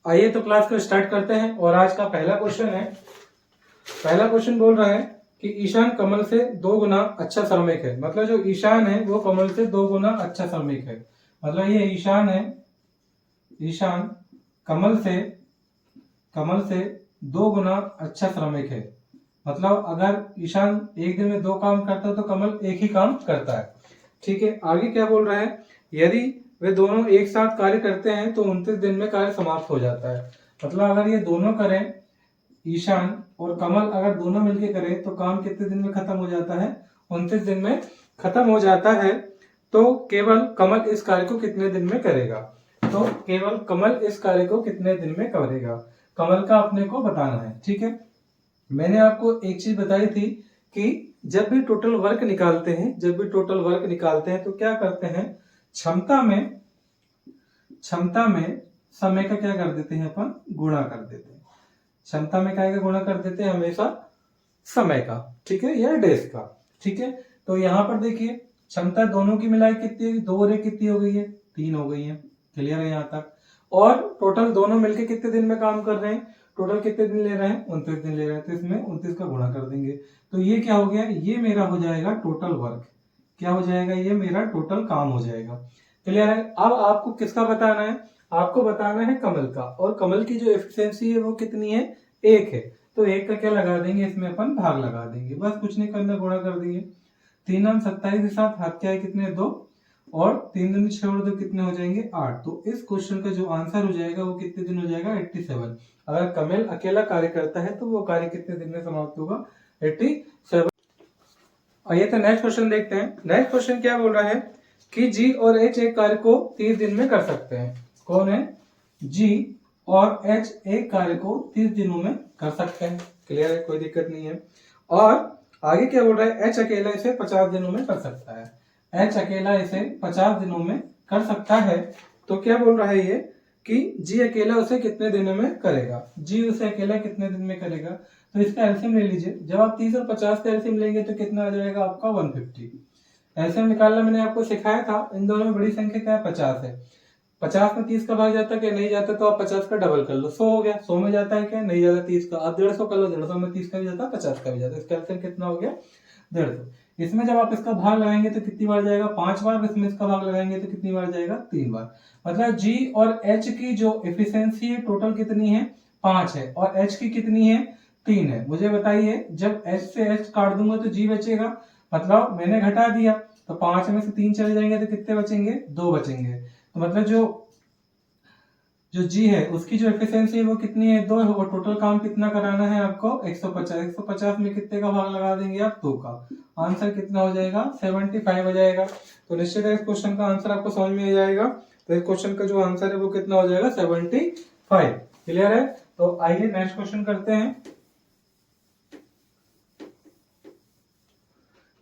आइए तो क्लास को स्टार्ट करते हैं। और आज का पहला क्वेश्चन है। पहला क्वेश्चन बोल रहा है कि ईशान कमल से 2 गुना अच्छा श्रमिक है। मतलब जो ईशान है वो कमल से 2 गुना अच्छा श्रमिक है। मतलब ये ईशान है, ईशान कमल से 2 गुना अच्छा श्रमिक है। मतलब अगर ईशान एक दिन में 2 काम करता है तो कमल एक ही काम करता है। ठीक है, आगे क्या बोल रहा है, यदि वे दोनों एक साथ कार्य करते हैं तो 29 दिन में कार्य समाप्त हो जाता है। मतलब अगर ये दोनों करें, ईशान और कमल अगर दोनों मिलकर करें तो काम कितने दिन में खत्म हो जाता है, 29 दिन में खत्म हो जाता है। तो केवल कमल इस कार्य को कितने दिन में करेगा, तो केवल कमल इस कार्य को कितने दिन में करेगा, कमल का अपने को बताना है। ठीक है, मैंने आपको एक चीज बताई थी कि जब भी टोटल वर्क निकालते हैं तो क्या करते हैं, क्षमता में समय का क्या कर देते हैं, अपन गुणा कर देते हैं। क्षमता में क्या का गुणा कर देते हैं, हमेशा समय का, ठीक है, या डेज का। ठीक है, तो यहाँ पर देखिए क्षमता दोनों की मिलाई कितनी, 2 और 1 कितनी हो गई है, 3 हो गई है। क्लियर है यहाँ तक। और टोटल दोनों मिलके कितने दिन में काम कर रहे हैं, टोटल कितने दिन ले रहे हैं, 29 दिन ले रहे हैं। तो इसमें 29 का गुणा कर देंगे तो ये क्या हो गया, ये मेरा हो जाएगा टोटल वर्क। क्या हो जाएगा, ये मेरा टोटल काम हो जाएगा। क्लियर है। अब आपको किसका बताना है, आपको बताना है कमल का। और कमल की जो एफिशिएंसी है वो कितनी है, 1 है। तो 1 का क्या लगा देंगे, इसमें अपन भाग लगा देंगे, बस कुछ नहीं करना, गुणा कर देंगे। 3 9 27 के साथ हाथ क्या है, कितने 2, और 3 दूनी 6 और 2 कितने हो जाएंगे 8। तो इस क्वेश्चन का जो आंसर हो जाएगा वो कितने दिन हो जाएगा, 87। अगर कमल अकेला कार्य करता है तो वो कार्य कितने दिन में समाप्त होगा, 87। आइए तो नेक्स्ट क्वेश्चन देखते हैं। नेक्स्ट क्वेश्चन क्या बोल रहा है कि जी और एच एक कार्य को 30 दिन में कर सकते हैं। कौन है, जी और एच एक कार्य को 30 दिनों में कर सकते हैं। क्लियर है, कोई दिक्कत नहीं है। और आगे क्या बोल रहा है, एच अकेला इसे 50 दिनों में कर सकता है। एच अकेला इसे 50 दिनों में कर सकता है। तो क्या बोल रहा है ये कि जी अकेला उसे कितने दिनों में करेगा, जी उसे अकेला कितने दिन में करेगा। तो इसका एलसीएम ले लीजिए। जब आप 30 और 50 का एलसीएम लेंगे तो कितना आ जाएगा आपका, 150। एलसीएम निकालना मैंने आपको सिखाया था। इन दोनों में बड़ी संख्या क्या है, 50 है। 50 में 30 का भाग जाता है क्या, नहीं जाता। तो आप 50 का डबल कर लो, 100 हो गया। 100 में जाता है क्या, नहीं जाता 30 का। आप 150 कर लो, 150 में 30 का भी जाता है, 50 का भी जाता है। इसका आंसर कितना हो गया, 150। इसमें जब आप इसका भाग लगाएंगे तो कितनी बार जाएगा, 5 बार। इसमें इसका भाग लगाएंगे तो कितनी बार जाएगा, 3 बार। मतलब जी और एच की जो एफिशिएंसी है टोटल कितनी है, 5 है। और एच की कितनी है, 3 है। मुझे बताइए, जब एच से एच काट दूंगा तो जी बचेगा। मतलब मैंने घटा दिया तो 5 में से 3 चले जाएंगे तो कितने बचेंगे, 2 बचेंगे। तो मतलब जो जी है उसकी जो एफिशिएंसी है वो कितनी है, 2 है। और टोटल काम कितना कराना है आपको, 150। 150 में कितने का भाग लगा देंगे आप, 2 का। आंसर कितना हो जाएगा, 75 हो जाएगा। तो निश्चित है इस क्वेश्चन का आंसर आपको समझ में आ जाएगा। तो इस क्वेश्चन का जो आंसर है वो कितना हो जाएगा, 75। क्लियर है। तो आइए नेक्स्ट क्वेश्चन करते हैं।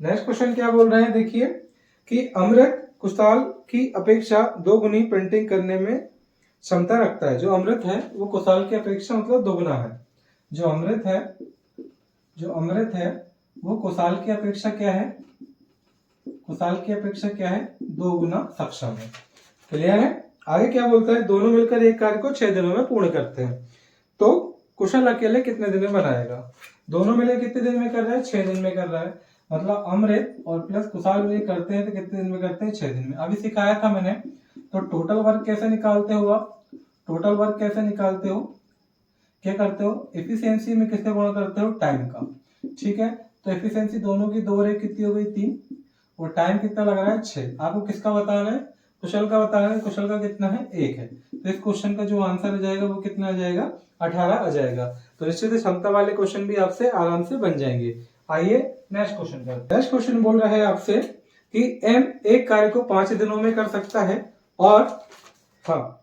नेक्स्ट क्वेश्चन क्या बोल रहे हैं, देखिए कि अमृत कुशाल की अपेक्षा 2 गुनी पेंटिंग करने में क्षमता रखता है। जो अमृत है वो कुशाल की अपेक्षा मतलब 2 गुना है। जो अमृत है वो कुशाल की अपेक्षा क्या है, कुशाल की अपेक्षा क्या है, 2 गुना सक्षम है। क्लियर है। आगे क्या बोलता है, दोनों मिलकर एक कार्य को 6 दिनों में पूर्ण करते हैं। तो कुशल अकेले कितने दिन में बनाएगा, दोनों मिलकर कितने दिन में कर रहा है, 6 दिन में कर रहा है। मतलब अमृत और प्लस कुशाल मिलकर करते हैं तो कितने दिन में करते हैं, 6 दिन में। अभी सिखाया था मैंने। तो टोटल वर्क कैसे निकालते हो आप, टोटल वर्क कैसे निकालते हो, क्या करते हो, एफिशिएंसी में किससे गुणा करते हो, टाइम का। ठीक है, तो एफिशिएंसी दोनों की 2 और 1 कितनी हो गई, 3। और टाइम कितना लग रहा है, 6। आपको किसका बताना है, कुशल का बताना है। कुशल का कितना है, 1 है। तो इस क्वेश्चन का जो आंसर आ जाएगा वो कितना आ जाएगा, 18 आ जाएगा। तो निश्चित क्षमता वाले क्वेश्चन भी आपसे आराम से बन जाएंगे। आइए नेक्स्ट क्वेश्चन करते हैं। नेक्स्ट क्वेश्चन बोल रहा है आपसे कि एम एक कार्य को 5 दिनों में कर सकता है। और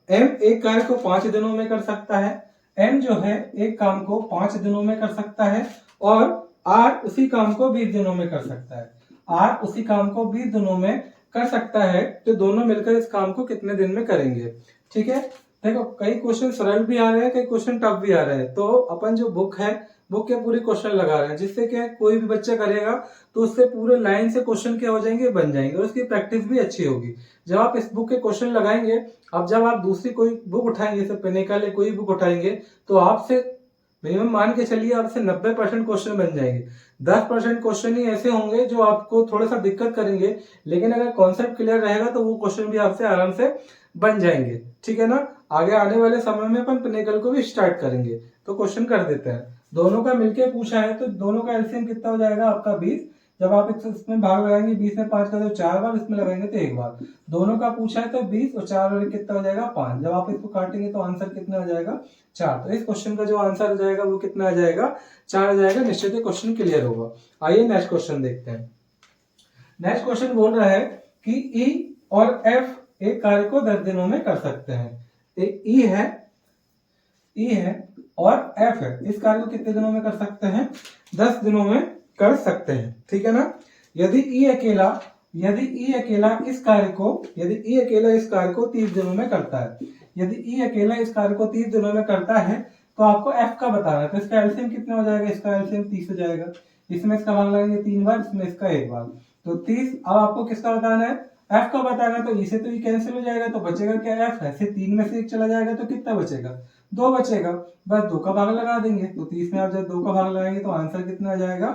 एम एक कार्य को 5 दिनों में कर सकता है। एम जो है एक काम को 5 दिनों में कर सकता है। और आर उसी काम को 20 दिनों में कर सकता है। आर उसी काम को 20 दिनों में कर सकता है। तो दोनों मिलकर इस काम को कितने दिन में करेंगे। ठीक है, देखो कई क्वेश्चन सरल भी आ रहे हैं, कई क्वेश्चन टफ भी आ रहे हैं, तो अपन जो बुक है बुक के पूरे क्वेश्चन लगा रहे हैं, जिससे क्या है कोई भी बच्चा करेगा तो उससे पूरे लाइन से क्वेश्चन क्या हो जाएंगे, बन जाएंगे, और उसकी प्रैक्टिस भी अच्छी होगी। जब आप इस बुक के क्वेश्चन लगाएंगे, अब जब आप दूसरी कोई बुक उठाएंगे, जैसे पिनेकल या कोई बुक उठाएंगे, तो आपसे मिनिमम मान के चलिए आपसे 90% क्वेश्चन बन जाएंगे। 10% क्वेश्चन ही ऐसे होंगे जो आपको थोड़ा सा दिक्कत करेंगे, लेकिन अगर कॉन्सेप्ट क्लियर रहेगा तो वो क्वेश्चन भी आपसे आराम से बन जाएंगे। ठीक है ना। आगे आने वाले समय में अपन पिनेकल को भी स्टार्ट करेंगे, तो क्वेश्चन कर देते हैं। दोनों का मिलके पूछा है, तो दोनों का एलसीएम कितना हो जाएगा आपका 20। जब आप इसमें भाग लगाएंगे 20 में 5 का तो 4 बार, इसमें लगाएंगे तो 1 बार। दोनों का पूछा है तो 20 और 4 और 1 कितना हो जाएगा 5। जब आप इसको काटेंगे तो आंसर कितना हो जाएगा 4। तो इस क्वेश्चन का जो आंसर हो जाएगा वो कितना आ जाएगा 4 आ जाएगा। निश्चित ही क्वेश्चन क्लियर होगा। आइए नेक्स्ट क्वेश्चन देखते हैं। नेक्स्ट क्वेश्चन बोल रहा है कि ई और एफ एक कार्य को 10 दिनों में कर सकते हैं। ई है और एफ है, इस कार्य को कितने दिनों में कर सकते हैं, 10 दिनों में कर सकते हैं। ठीक है ना। यदि ई अकेला इस कार्य को 30 दिनों में करता है, यदि ई अकेला इस कार्य को 30 दिनों में करता है, तो आपको एफ का बताना है। तो इसका एलसीएम कितना हो जाएगा, इसका एलसीएम 30 हो जाएगा। इसमें इसका भाग लगेंगे 3 बार, इसमें इसका 1 बार, तो 30। अब आपको किसका बताना है, एफ का बताना है। तो इसे तो ये कैंसिल हो जाएगा, तो बचेगा क्या, एफ है। 3 में से 1 चला जाएगा तो कितना बचेगा, 2 बचेगा। बस 2 का भाग लगा देंगे, तो 30 में आप जब 2 का भाग लगाएंगे तो आंसर कितना आ जाएगा,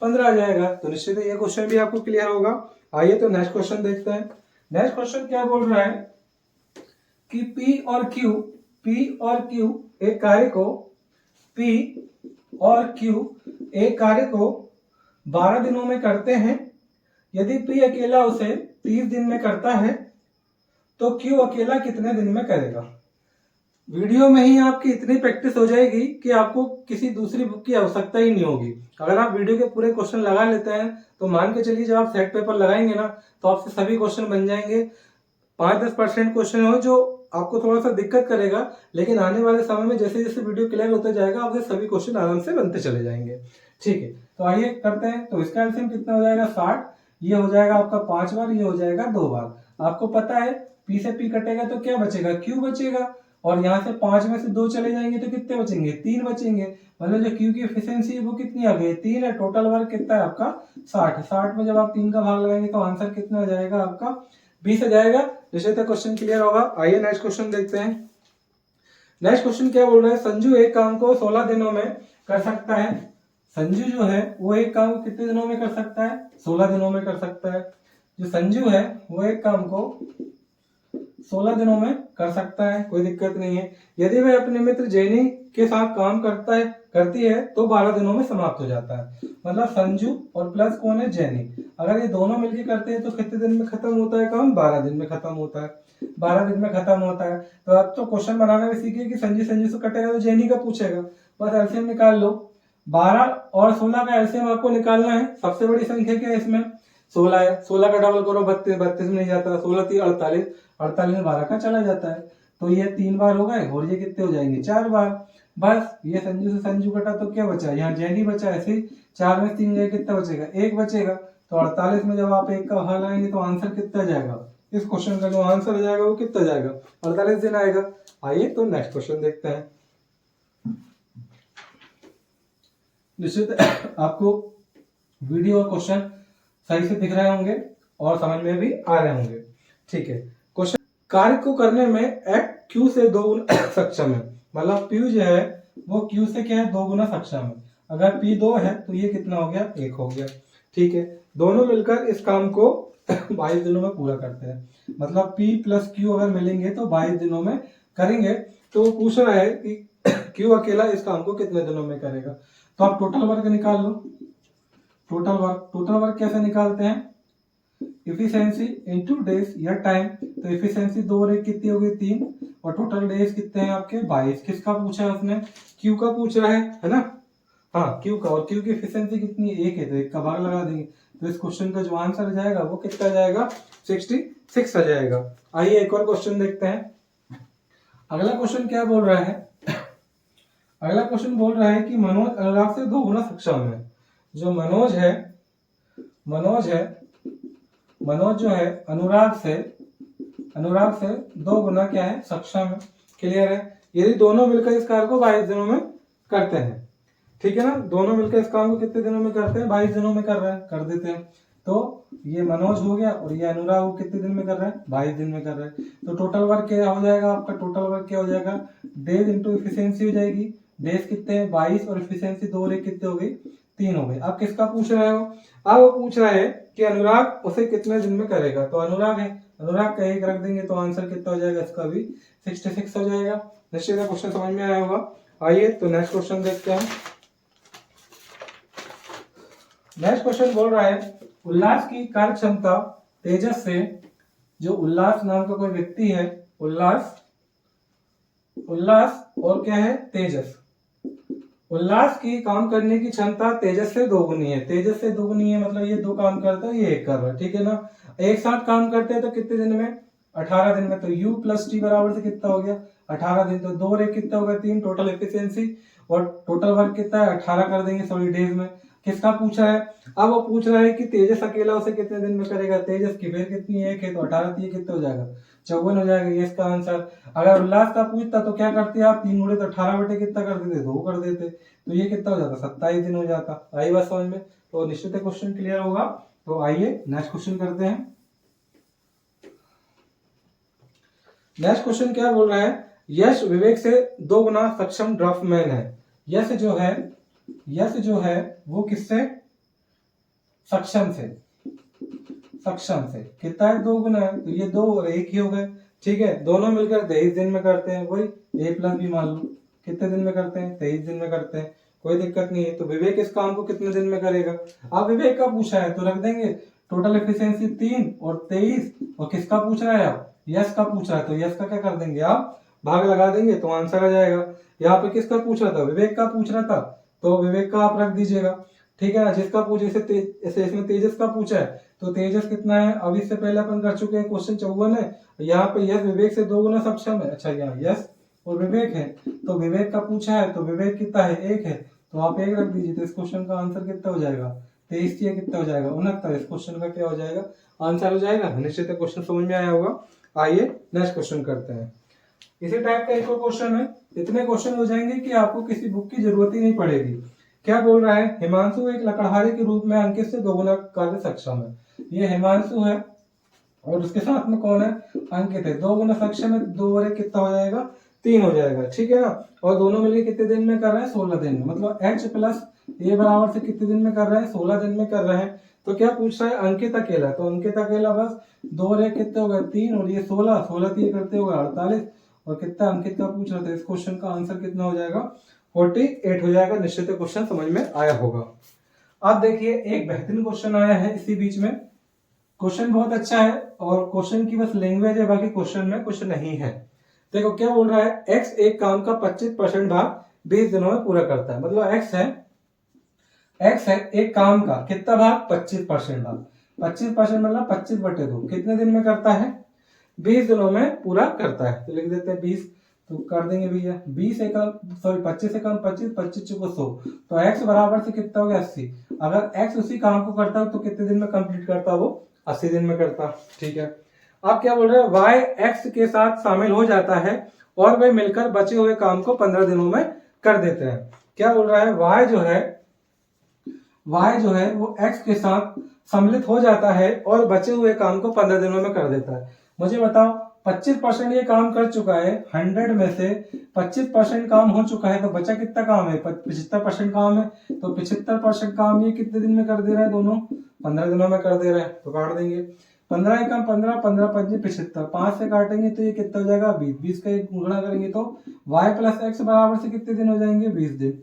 15 आ जाएगा। तो निश्चित ये क्वेश्चन भी आपको क्लियर होगा। आइए तो नेक्स्ट क्वेश्चन देखते हैं। नेक्स्ट क्वेश्चन क्या बोल रहा है कि P और Q एक कार्य को 12 दिनों में करते हैं। यदि P अकेला उसे 30 दिन में करता है, तो Q अकेला कितने दिन में करेगा। वीडियो में ही आपकी इतनी प्रैक्टिस हो जाएगी कि आपको किसी दूसरी बुक की आवश्यकता ही नहीं होगी। अगर आप वीडियो के पूरे क्वेश्चन लगा लेते हैं तो मान के चलिए जब आप सेट पेपर लगाएंगे ना, तो आपसे सभी क्वेश्चन बन जाएंगे। 5-10% क्वेश्चन हो जो आपको थोड़ा सा दिक्कत करेगा, लेकिन आने वाले समय में जैसे जैसे वीडियो क्लियर होता जाएगा आपके सभी क्वेश्चन आराम से बनते चले जाएंगे। ठीक है, तो आइए करते हैं। तो इसका एलसीएम कितना हो जाएगा 60। ये हो जाएगा आपका 5 बार, ये हो जाएगा 2 बार। आपको पता है P से P कटेगा तो क्या बचेगा, Q बचेगा। और यहाँ से 5 में से 2 चले जाएंगे तो कितने बचेंगे, 3 बचेंगे। मतलब जो Q की एफिशिएंसी है वो कितनी आ गई, 3 है। टोटल वर्क कितना है आपका 60। 60 में जब आप 3 का भाग लगाएंगे तो आंसर कितना आ जाएगा आपका 20 आ जाएगा। जिससे तक क्वेश्चन क्लियर होगा। आइए नेक्स्ट क्वेश्चन देखते हैं। नेक्स्ट क्वेश्चन क्या बोल रहा है, संजू एक काम को 16 दिनों में कर सकता है। संजू जो है वो एक काम को कितने दिनों में कर सकता है, 16 दिनों में कर सकता है। जो संजू है वो एक काम को 16 दिनों में कर सकता है, कोई दिक्कत नहीं है। यदि वह अपने मित्र जेनी के साथ काम करती है तो 12 दिनों में समाप्त हो जाता है। मतलब संजू और प्लस कौन है, जेनी। अगर ये दोनों मिलकर करते हैं तो कितने दिन में खत्म होता है काम, 12 दिन में खत्म होता है। 12 दिन में खत्म होता है। तो अब तो क्वेश्चन बनाना भी सीखिए कि संजू से कटेगा तो जेनी का पूछेगा, बस एलसीएम निकाल लो। 12 और 16 का एलसीएम आपको निकालना है। सबसे बड़ी संख्या क्या है इसमें, 16 है। 16 का डबल करो 32, 32 में नहीं जाता, 16 3 48, 48 में 12 का चला जाता है। तो ये 3 बार हो गए और ये कितने हो जाएंगे 4 बार। बस ये संजू से संजू कटा तो क्या बचा, यहाँ जेनी बचा। ऐसे 4 में 3 गए कितना बचेगा, 1 बचेगा। तो 48 में जब आप 1 का हल आएंगे तो आंसर कितना जाएगा, इस क्वेश्चन का जो आंसर आ जाएगा वो कितना जाएगा, 48 दिन आएगा। आइए तो नेक्स्ट क्वेश्चन देखते हैं। निश्चित आपको वीडियो और क्वेश्चन सही से दिख रहे होंगे और समझ में भी आ रहे होंगे। ठीक है, क्वेश्चन, कार्य को करने में एक्ट Q से 2 गुना सक्षम है। मतलब P जो है वो Q से क्या है, 2 गुना सक्षम है। अगर P 2 है तो ये कितना हो गया, 1 हो गया। ठीक है, दोनों मिलकर इस काम को 22 दिनों में पूरा करते हैं। मतलब P प्लस Q अगर मिलेंगे तो 22 दिनों में करेंगे। तो वो पूछ रहा है कि Q अकेला इस काम को कितने दिनों में करेगा। तो आप टोटल वर्क निकाल लो। टोटल वर्क कैसे निकालते हैं, इफिशिएंसी इनटू डेज या टाइम। तो इफिशिएंसी 2 और 1 कितनी हो गई, 3, और टोटल डेज कितने हैं आपके 22। किसका पूछा है उसने, Q का पूछ रहा है ना। हाँ Q का, और Q की एफिशिएंसी कितनी है, 1 है, तो 1 का भाग लगा देंगे। तो इस क्वेश्चन का जो आंसर आ जाएगा वो कितना जाएगा, 66 आ जाएगा। आइए एक और क्वेश्चन देखते हैं। अगला क्वेश्चन क्या बोल रहा है, अगला क्वेश्चन बोल रहा है कि मनोज अनुराग से 2 गुना सक्षम है। जो मनोज जो है अनुराग से 2 गुना क्या है, सक्षम है। क्लियर है? यदि दोनों मिलकर इस कार्य को 22 दिनों में करते हैं, ठीक है ना, दोनों मिलकर इस काम को कितने दिनों में करते हैं? 22 दिनों में कर रहे हैं, कर देते हैं। तो ये मनोज हो गया और ये अनुराग वो कितने दिन में कर रहे हैं? 22 दिन में कर रहे हैं। तो टोटल वर्क क्या हो जाएगा आपका? टोटल वर्क क्या हो जाएगा? डेज इंटू इफिशियंसी हो जाएगी। डेज कितने हैं? 22 और इफिशियंसी 2 और 1 कितने हो गई? 3 हो गए। अब किसका पूछ रहे हो? अब वो पूछ रहा है कि अनुराग उसे कितने दिन में करेगा। तो अनुराग है, अनुराग का 1 रख देंगे तो आंसर कितना हो जाएगा इसका भी? 66 हो जाएगा। निश्चित क्वेश्चन समझ में आया होगा। आइए तो नेक्स्ट क्वेश्चन देखते हैं। नेक्स्ट क्वेश्चन बोल रहा है उल्लास की कार्य क्षमता तेजस से, जो उल्लास नाम का कोई व्यक्ति है, उल्लास और क्या है? तेजस। उल्लास की काम करने की क्षमता तेजस से दोगुनी है। तेजस से दोगुनी है मतलब ये 2 काम करता है, ये 1 कर रहा है, ठीक है ना। एक साथ काम करते हैं तो कितने दिन में? 18 दिन में। तो U + T बराबर से कितना हो गया? 18 दिन। तो 2 और 1 कितना होगा? 3। टोटल एफिशिएंसी और टोटल वर्क कितना है? 18 कर देंगे, सॉरी डेज में। किसका पूछा है? अब वो पूछ रहा है कि तेजस अकेला उसे कितने दिन में करेगा। तेजस की फिर कितनी है? 1 है, तो 18 ये कितना हो जाएगा? 54 हो जाएगा। ये इसका आंसर। अगर उल्लास का पूछता तो क्या करते आप? 3 गुणे तो 18 बटे कितना कर देते? 2 कर देते। तो ये कितना हो जाता? 27 दिन हो जाता। आई बात समझ में? तो निश्चित क्वेश्चन क्लियर होगा। तो आइए नेक्स्ट क्वेश्चन करते हैं। नेक्स्ट क्वेश्चन क्या बोल रहा है? यश विवेक से 2 गुना सक्षम ड्राफ्टमैन है। यश जो है वो किससे? सक्षम से। कितना है? 2 गुना है, तो ये 2 और 1 ही हो गए, ठीक है। दोनों मिलकर 23 दिन में करते हैं, वही A + B मान लो। कितने दिन में करते हैं? 23 दिन में करते हैं, कोई दिक्कत नहीं है। तो विवेक इस काम को कितने दिन में करेगा? अब विवेक का पूछा है तो रख देंगे टोटल एफिशिएंसी 3 और 23। और किसका पूछ रहा है आप? यश का पूछ रहा है, तो यश का क्या कर देंगे आप? भाग लगा देंगे तो आंसर आ जाएगा। यहाँ पे किसका पूछ रहा था? विवेक का पूछ रहा था, तो विवेक का आप रख दीजिएगा, ठीक है ना। जिसका पूछ जैसे इसमें तेजस का पूछा है तो तेजस कितना है? अब इससे पहले अपन कर चुके हैं, क्वेश्चन 54 है। यहाँ पे यश विवेक से 2 गुना सक्षम है। अच्छा, यहाँ यश और विवेक है, तो विवेक का पूछा है तो विवेक कितना है? 1 है, तो आप 1 रख दीजिए। तो इस क्वेश्चन का आंसर कितना हो जाएगा? 23 ये कितना हो जाएगा? 69। इस क्वेश्चन का क्या हो जाएगा? आंसर हो जाएगा। निश्चित क्वेश्चन समझ में आया होगा। आइए नेक्स्ट क्वेश्चन करते हैं। इसी टाइप का एक और क्वेश्चन है। इतने क्वेश्चन हो जाएंगे कि आपको किसी बुक की जरूरत ही नहीं पड़ेगी। क्या बोल रहा है? हिमांशु एक लकड़हारे के रूप में अंकित से 2 गुना कार्य सक्षम है। ये हिमांशु है और उसके साथ में कौन है? अंकित है। 2 गुना सक्षम है, 2 और 1 कितना हो जाएगा? 3 हो जाएगा, ठीक है ना। और दोनों मिलकर कितने दिन में कर रहे हैं? 16 दिन में। मतलब H + A बराबर से कितने दिन में कर रहे हैं? 16 दिन में कर रहे हैं। तो क्या पूछ रहा है? अंकित अकेला। तो अंकित अकेला बस 2 और 1 कितने हो गए? 3 और ये 16 3 करते हो गए 48। और कितना अंकित का पूछ रहा था? इस क्वेश्चन का आंसर कितना हो जाएगा? 48 हो जाएगा। निश्चित क्वेश्चन समझ में आया होगा। अब देखिए एक बेहतरीन क्वेश्चन आया है इसी बीच में। क्वेश्चन बहुत अच्छा है और क्वेश्चन की बस लैंग्वेज है, बाकी क्वेश्चन में कुछ नहीं है। देखो क्या बोल रहा है? एक्स एक काम का 25% भाग 20 दिनों में पूरा करता है। मतलब एक्स है एक काम का कितना भाग? 25% भाग। 25% मतलब 25/2 कितने दिन में करता है? 20 दिनों में पूरा करता है। तो लिख देते हैं 20, तो कर देंगे भैया 20 से कम, सॉरी 25 से कम 25, 25 चौको 100। तो x बराबर से कितना हो गया? 80। अगर x उसी काम को करता है तो कितने दिन में कंप्लीट करता? वो 80 दिन में करता, ठीक है। अब क्या बोल रहे हैं? y x के साथ शामिल हो जाता है और वे मिलकर बचे हुए काम को 15 दिनों में कर देते हैं। क्या बोल रहा है? y जो है वो x के साथ सम्मिलित हो जाता है और बचे हुए काम को 15 दिनों में कर देता है। मुझे बताओ 25% ये काम कर चुका है, 100 में से 25% काम हो चुका है, तो बचा कितना काम है? 75% काम है। तो 75% काम ये कितने दिन में कर दे रहा है? दोनों 15 दिनों में कर दे रहा है। तो काट देंगे 15 एकम 15, 15 पंजे 75, 5 से काटेंगे तो ये कितना हो जाएगा? 20। 20 का एक गुणा करेंगे तो y + x बराबर से कितने दिन हो जाएंगे? 20 दिन।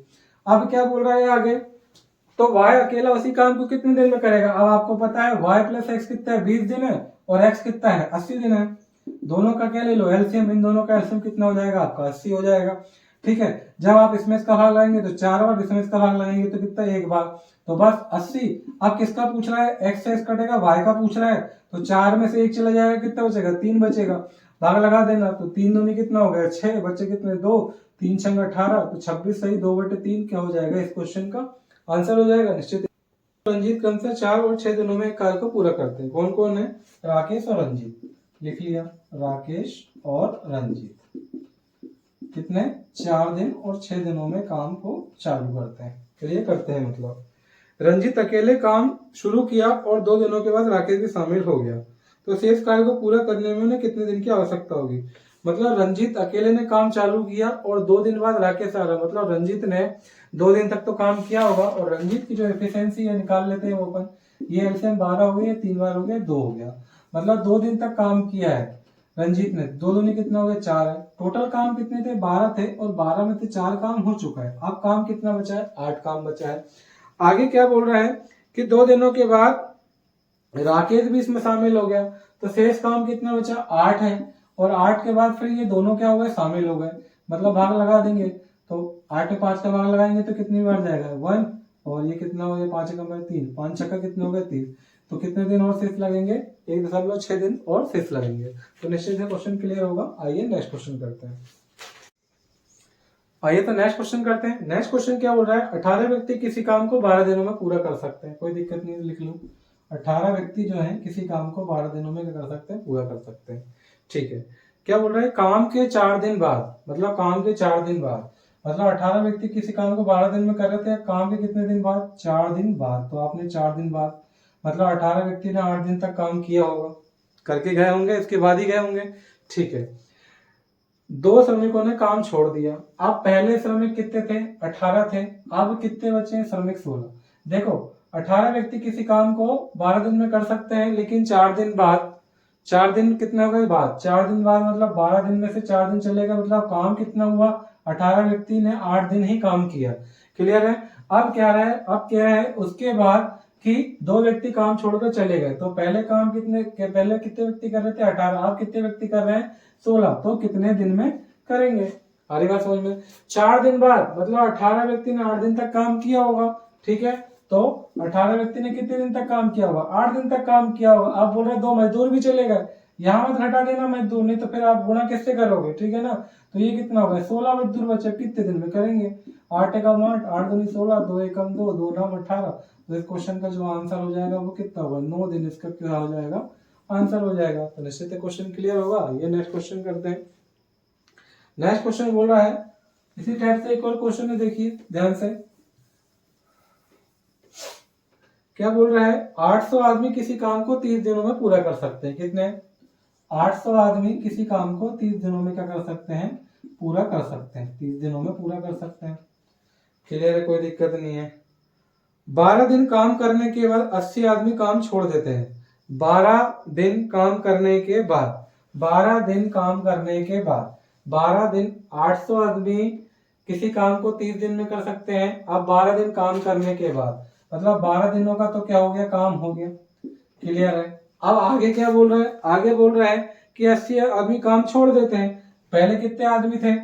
अब क्या बोल रहा है आगे? तो y अकेला उसी काम को कितने दिन में करेगा? अब आपको पता है y + x कितना है? 20 दिन है और x कितना है? 80 दिन है। दोनों का क्या ले लो? एलसीएम। इन दोनों का एलसीएम कितना हो जाएगा आपका? 80 हो जाएगा, ठीक है। जब आप इसमें इसका भाग लगाएंगे तो 4 बार, इसमें इसका भाग लगाएंगे तो कितना? 1 बार। तो बस 80। अब किसका पूछ रहा है? x से x कटेगा, y का पूछ रहा है, तो 4 में से 1 चला जाएगा, कितना बचेगा? 3 बचेगा। भाग लगा देना, तो 3 दूनी कितना हो गया? 6। बच्चे कितने? 2। 3 6 18, तो 26 सही 2/3 क्या हो जाएगा? इस क्वेश्चन का आंसर हो जाएगा। निश्चित। रंजीत क्रमशः 4 और 6 दिनों में कार्य को पूरा करते हैं। कौन कौन है? राकेश और रंजीत। लिख लिया, राकेश और रंजीत। कितने 4 दिन और 6 दिनों में काम को चालू करते हैं, क्लियर करते हैं। मतलब रंजीत अकेले काम शुरू किया और 2 दिनों के बाद राकेश भी शामिल हो गया, तो शेष कार्य को पूरा करने में उन्हें कितने दिन की आवश्यकता होगी। मतलब रंजीत अकेले ने काम चालू किया और 2 दिन बाद राकेश आ रहा, मतलब रंजीत ने 2 दिन तक तो काम किया होगा, और रंजीत की जो एफिशिएंसी है निकाल लेते हैं वो अपन, ये एलसीएम 12 हो गया, 3 बार हो गया, 2 हो गया, मतलब 2 दिन तक काम किया है रंजीत ने, 2 दूनी कितना हो गया 4 है, टोटल काम कितने थे 12 थे, और 12 में से 4 काम हो चुका है, अब काम कितना बचा है 8 काम बचा है। आगे क्या बोल रहा है कि 2 दिनों के बाद राकेश भी इसमें शामिल हो गया, तो शेष काम कितना बचा 8 है, और 8 के बाद फिर ये दोनों क्या हो गए शामिल हो गए, मतलब भाग लगा देंगे, तो 8 में 5 का भाग लगाएंगे तो कितनी बार जाएगा 1, और ये कितना हो गया 5 का 3, 5 छक्का कितने हो गए 30, तो कितने दिन और शेष लगेंगे 1.6 दिन और शेष लगेंगे। तो निश्चित है क्वेश्चन क्लियर होगा। आइए नेक्स्ट क्वेश्चन करते हैं। आइए तो नेक्स्ट क्वेश्चन करते हैं। नेक्स्ट क्वेश्चन क्या बोल रहा है, 18 व्यक्ति किसी काम को 12 दिनों में पूरा कर सकते हैं, कोई दिक्कत नहीं, लिख लो 18 व्यक्ति जो है किसी काम को 12 दिनों में क्या कर सकते हैं, पूरा कर सकते हैं। ठीक है, क्या बोल रहा है, काम के 4 दिन बाद, मतलब काम के 4 दिन बाद, मतलब 18 व्यक्ति किसी काम को 12 दिन में कर रहे थे, काम के कितने दिन बाद 4 दिन बाद, तो आपने 4 दिन बाद, मतलब 18 व्यक्ति ने 8 दिन तक काम किया होगा, करके गए होंगे, इसके बाद ही गए होंगे। ठीक है, 2 श्रमिकों ने काम छोड़ दिया, अब पहले श्रमिक कितने थे 18 थे, अब कितने बचे हैं श्रमिक 16। देखो 18 व्यक्ति किसी काम को 12 दिन में कर सकते हैं, लेकिन 4 दिन बाद, 4 दिन कितने हो गए बाद, 4 दिन बाद मतलब 12 दिन में से 4 दिन चलेगा, मतलब काम कितना हुआ 18 व्यक्ति ने 8 दिन ही काम किया, क्लियर है। अब क्या रहा है, अब क्या है उसके बाद कि 2 व्यक्ति काम छोड़कर चले गए, तो पहले काम पहले कितने व्यक्ति कर रहे थे 18, अब कितने व्यक्ति कर रहे हैं 16, तो कितने दिन में करेंगे, आ रही बात समझ में। 4 दिन बाद मतलब 18 व्यक्ति ने 8 दिन तक काम किया होगा, ठीक है, तो 18 व्यक्ति ने कितने दिन तक काम किया होगा 8 दिन तक काम किया होगा। आप बोल रहे 2 मजदूर भी चले गए, यहाँ मत घटा देना मजदूर, नहीं तो फिर आप गुणा किससे करोगे, ठीक है ना। तो ये कितना होगा 16 मजदूर बचे, कितने दिन में करेंगे, 8 एकम 8, 8 दूनी 16, 2 एकम 2, 2 नाम 18, तो इस क्वेश्चन का जो आंसर हो जाएगा वो कितना होगा 9 दिन, इसका क्या हो जाएगा आंसर हो जाएगा। तो निश्चित क्वेश्चन क्लियर होगा। ये नेक्स्ट क्वेश्चन करते हैं। नेक्स्ट क्वेश्चन बोल रहा है, इसी टाइप से एक और क्वेश्चन है, देखिए ध्यान से, क्या बोल रहा है, 800 आदमी किसी काम को 30 दिनों में पूरा कर सकते हैं, कितने 800 आदमी किसी काम को 30 दिनों में क्या कर सकते हैं, पूरा कर सकते हैं, 30 दिनों में पूरा कर सकते हैं, क्लियर है, कोई दिक्कत नहीं है। 12 दिन काम करने के बाद 80 आदमी काम छोड़ देते हैं, 12 दिन काम करने के बाद, 12 दिन काम करने के बाद, 12 दिन 800 आदमी किसी काम को 30 दिन में कर सकते हैं, अब 12 दिन काम करने के बाद, मतलब 12 दिनों का तो क्या हो गया काम हो गया, क्लियर है। अब आगे क्या बोल रहा है, आगे बोल रहा है कि 80 आदमी काम छोड़ देते हैं, पहले कितने आदमी थे,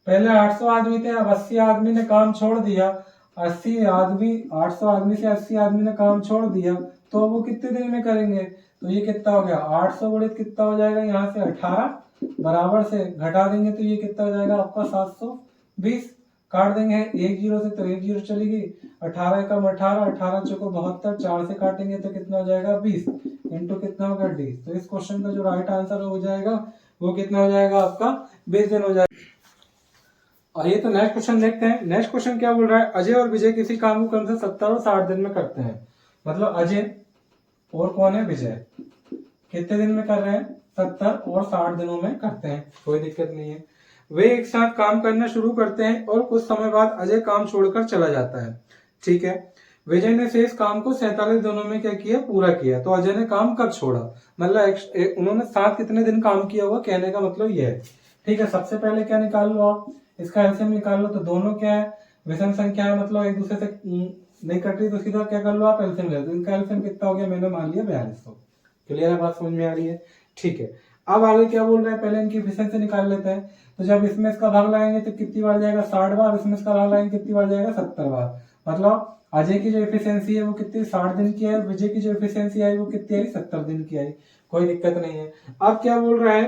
पहले 800 आदमी थे, अब 80 आदमी ने काम छोड़ दिया, 80 आदमी 800 आदमी से 80 आदमी ने काम छोड़ दिया, तो वो कितने दिन में करेंगे, तो ये कितना हो गया 800 गुणित कितना हो जाएगा, यहाँ से 18 बराबर से घटा देंगे तो ये कितना हो जाएगा आपका 720, काट देंगे 1 जीरो से तो 1 जीरो चलेगी, 18 एकम 18, 18 चौको 72, 4 से काटेंगे तो कितना हो जाएगा 20, इंटू कितना होगा 20। तो इस क्वेश्चन का जो राइट आंसर हो जाएगा वो कितना हो जाएगा आपका 20 दिन हो जाएगा। आइए तो नेक्स्ट क्वेश्चन देखते हैं। नेक्स्ट क्वेश्चन क्या बोल रहा है, अजय और विजय किसी काम को कम से 70 और 60 दिन में करते हैं, मतलब अजय और कौन है विजय, कितने दिन में कर रहे हैं 70 और 60 दिनों में करते हैं, कोई दिक्कत नहीं है। वे एक साथ काम करना शुरू करते हैं और कुछ समय बाद अजय काम छोड़कर चला जाता है, ठीक है। विजय ने शेष काम को 47 दिनों में क्या किया, पूरा किया, तो अजय ने काम कब छोड़ा, मतलब उन्होंने साथ कितने दिन काम किया हुआ, कहने का मतलब यह है, ठीक है। सबसे पहले क्या निकाल लो आप, इसका एलसीएम निकाल लो, तो दोनों क्या है विषम संख्या है, मतलब एक दूसरे से नहीं कट रही, तो सीधा क्या कर लो आप एलसीएम ले लो, इनका एलसीएम कितना हो गया, मैंने मान लिया 4200, क्लियर है, बात समझ में आ रही है, ठीक है। अब आगे क्या बोल रहे हैं, पहले इनकी एफिशिएंसी निकाल लेते हैं, तो जब इसमें इसका भाग लगाएंगे तो कितनी बार जाएगा 60 बार, इसमें इसका भाग लगाएंगे कितनी बार जाएगा 70 बार, मतलब अजय की जो एफिशिएंसी है वो कितनी 60 दिन की है, विजय की जो एफिशिएंसी आई वो कितनी आई 70 दिन की आई, कोई दिक्कत नहीं है। अब क्या बोल रहा है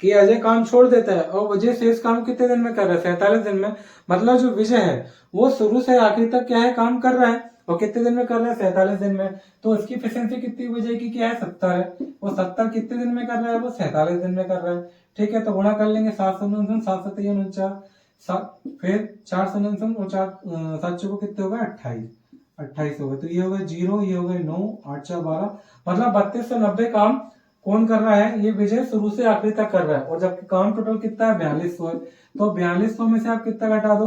कि अजय काम छोड़ देता है और विजय शेष काम कितने दिन में कर रहा है 47 दिन में, मतलब जो विजय है वो शुरू से आखिर तक क्या है काम कर रहा है और कितने दिन में कर रहा है, 47 दिन में। तो उसकी एफिशिएंसी कितनी हो जाएगी, क्या है, 70 है। वो 70 कितने दिन में कर रहा है, वो 47 दिन में कर रहा है। ठीक है, तो गुणा कर लेंगे 749, 7 फिर 449 और 7 को कितने होगा, 28 हो गए। तो ये हो गए 0, ये हो गए 9, 8 4 12, मतलब 3290 काम कौन कर रहा है, ये विजय शुरू से आखिरी तक कर रहा है। और जबकि काम टोटल कितना है, 4200 है। तो 4200 में से आप कितना घटा दो,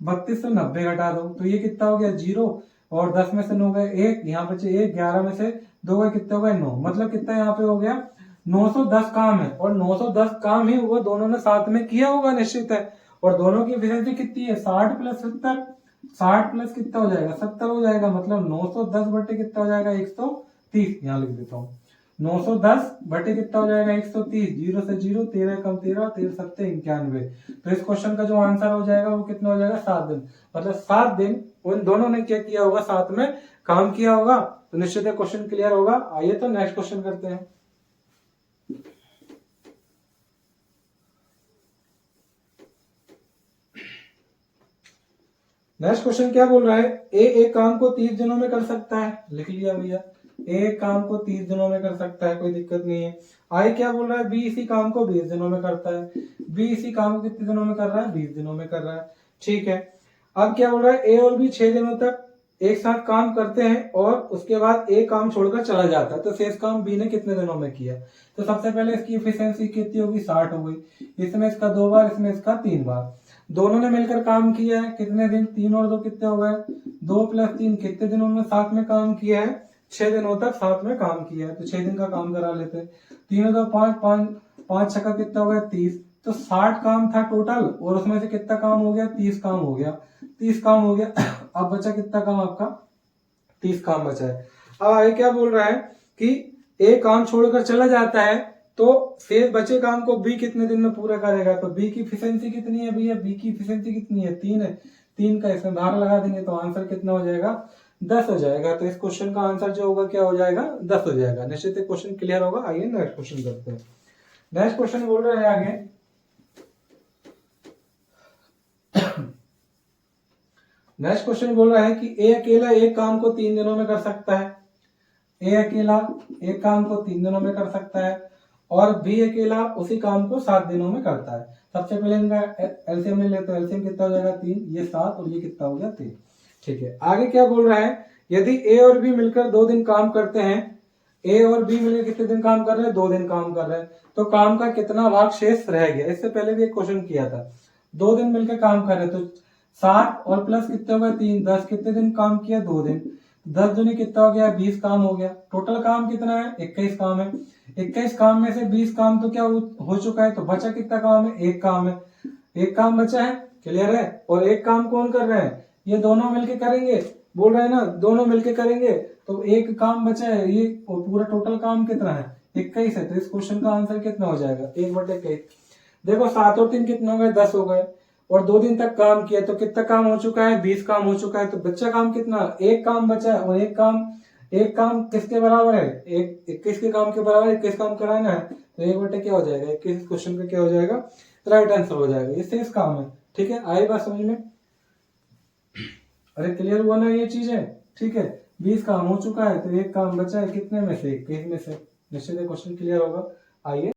3290 घटा दो, तो ये कितना हो गया, 0, और 10 में से 9 गए 1, यहाँ बचे 1, 11 में से 2 गए, कितने हो गए, 9, मतलब कितना यहाँ पे हो गया, 910 काम है। और 910 काम ही वो दोनों ने साथ में किया होगा, निश्चित है। और दोनों की एफिशिएंसी कितनी है, 60 प्लस 70, 60 प्लस कितना हो जाएगा, 70 हो जाएगा। मतलब 910 बटे कितना हो जाएगा, 130, यहाँ लिख देता हूँ, 910 बटे कितना हो जाएगा, 130, 0 से 0, 13 कम 13, 13 सत्ते 91। तो इस क्वेश्चन का जो आंसर हो जाएगा वो कितना हो जाएगा, 7 दिन। मतलब 7 दिन उन दोनों ने क्या किया होगा, साथ में काम किया होगा। तो निश्चित है क्वेश्चन क्लियर होगा। आइए तो नेक्स्ट क्वेश्चन करते हैं। नेक्स्ट क्वेश्चन क्या बोल रहा है, ए एक काम को 30 दिनों में कर सकता है, लिख लिया भैया, एक काम को 30 दिनों में कर सकता है, कोई दिक्कत नहीं है। आई क्या बोल रहा है, बी इसी काम को 20 दिनों में करता है। बी इसी काम को कितने दिनों में कर रहा है, 20 दिनों में कर रहा है। ठीक है, अब क्या बोल रहा है, ए और बी 6 दिनों तक एक साथ काम करते हैं और उसके बाद ए काम छोड़कर चला जाता है। तो शेष काम बी ने कितने दिनों में किया। तो सबसे पहले इसकी एफिशिएंसी कितनी होगी, 60 हो गई। इसमें इसका 2 बार, इसमें इसका 3 बार। दोनों ने मिलकर काम किया है, कितने दिन, 3 और 2 कितने हो गए, 2 प्लस 3, कितने दिनों में साथ में काम किया है, 6 दिनों तक साथ में काम किया है। तो 6 दिन का काम करा लेते हैं। 3 और 2 5, 5 छक्का कितना हो गया, 30। तो 60 काम था टोटल, और उसमें से कितना काम हो गया, 30 काम हो गया, 30 काम हो गया। अब बचा कितना काम आपका, 30 काम बचा है। अब आगे क्या बोल रहा है कि एक काम छोड़कर चला जाता है, तो शेष बचे काम को बी कितने दिन में पूरा करेगा। तो बी की एफिशिएंसी कितनी है भैया, बी की एफिशिएंसी कितनी है, 3 है। 3 का इसमें भाग लगा देंगे तो आंसर कितना हो जाएगा, 10 हो जाएगा। तो इस क्वेश्चन का आंसर जो होगा क्या हो जाएगा, 10 हो जाएगा। निश्चित ही क्वेश्चन क्लियर होगा। आइए नेक्स्ट क्वेश्चन करते हैं। नेक्स्ट क्वेश्चन बोल रहे हैं आगे, नेक्स्ट क्वेश्चन बोल रहा है कि ए अकेला एक काम को 3 दिनों में कर सकता है। ए अकेला एक काम को 3 दिनों में कर सकता है और बी अकेला उसी काम को 7 दिनों में करता है। सबसे पहले इनका एलसीएम ले लेते हैं। एलसीएम कितना हो जाएगा, 3, ये 7 और ये कितना हो गया, 3। ठीक है, आगे क्या बोल रहा है, यदि ए और बी मिलकर 2 दिन काम करते हैं, ए और बी मिलकर कितने दिन काम कर रहे हैं, 2 दिन काम कर रहे हैं, तो काम का कितना भाग शेष रह गया। इससे पहले भी एक क्वेश्चन किया था, 2 दिन मिलकर काम कर रहे, तो 7 और प्लस कितने हो गए, 3, 10 कितने दिन काम किया, 2 दिन। 10 दूनी कितना हो गया, 20 काम हो गया। टोटल काम कितना है, 21 काम है। 21 काम में से 20 काम तो क्या हो चुका है, तो बचा कितना काम है, एक काम है। एक काम बचा है, क्लियर है। और एक काम कौन कर रहे हैं, ये दोनों मिलके करेंगे, बोल रहे हैं ना, दोनों मिलके करेंगे। तो एक काम बचा है, ये पूरा टोटल काम कितना है, 21 है। तो इस क्वेश्चन का आंसर कितना हो जाएगा, 1/21। देखो 7 और 3 कितने हो गए, 10 हो गए। और 2 दिन तक काम किया तो कितना काम हो चुका है, 20 काम हो चुका है। तो बच्चा काम कितना, एक काम बचा है। और एक काम किसके बराबर है, 21 के काम के बराबर 21 काम कराना है। तो 1/, क्या हो जाएगा, 21 क्वेश्चन का क्या हो जाएगा, राइट आंसर हो जाएगा। ये शेष काम है। ठीक है, आई बात समझ में, अरे क्लियर हुआ ना ये चीज है। ठीक है, 20 काम हो चुका है तो एक काम बचा है, कितने में से, 21 में से। निश्चित क्वेश्चन क्लियर होगा। आइए